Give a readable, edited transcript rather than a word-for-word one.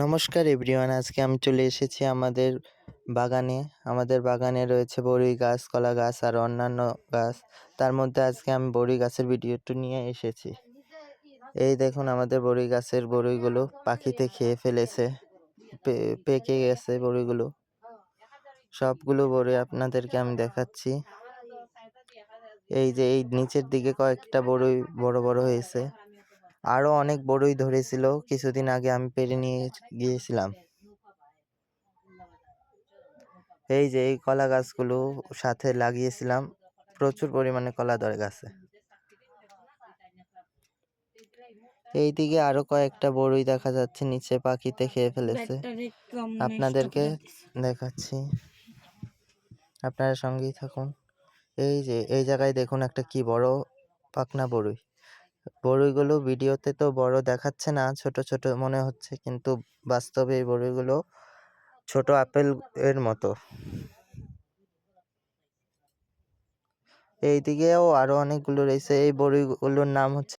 নমস্কার এভরিওয়ান, আজকে আমি চলে এসেছি আমাদের বাগানে রয়েছে বড়ই গাছ, কলা গাছ আর অন্যান্য গাছ। তার মধ্যে আজকে আমি বড়ই গাছের ভিডিওটি নিয়ে এসেছি। এই দেখুন, আমাদের বড়ই গাছের বড়ইগুলো পাখিতে খেয়ে ফেলেছে, পেকে গেছে বড়ইগুলো। সবগুলো বড়ই আপনাদেরকে আমি দেখাচ্ছি। এই যে এই নিচের দিকে কয়েকটা বড়ই বড় বড় হয়েছে, আরো অনেক বড়ই ধরেছিল কিছুদিন আগে, আমি পেরে নিয়ে গিয়েছিলাম। এই যে এই কলা গাছগুলো সাথে লাগিয়েছিলাম, প্রচুর পরিমাণে কলা ধরে গাছে। এইদিকে আরো কয়েকটা বড়ই দেখা যাচ্ছে, নিচে পাখিতে খেয়ে ফেলেছে। আপনাদেরকে দেখাচ্ছি, আপনারা সঙ্গেই থাকুন। এই যে এই জায়গায় দেখুন একটা কি বড় পাকনা বড়ই। বড়ইগুলো ভিডিওতে তো বড় দেখাচ্ছে না, ছোট ছোট মনে হচ্ছে, কিন্তু বাস্তবে এই বড়ইগুলো ছোট আপেল এর মতো। এইদিকেও আরো অনেকগুলো রয়েছে। এই বড়িগুলোর নাম হচ্ছে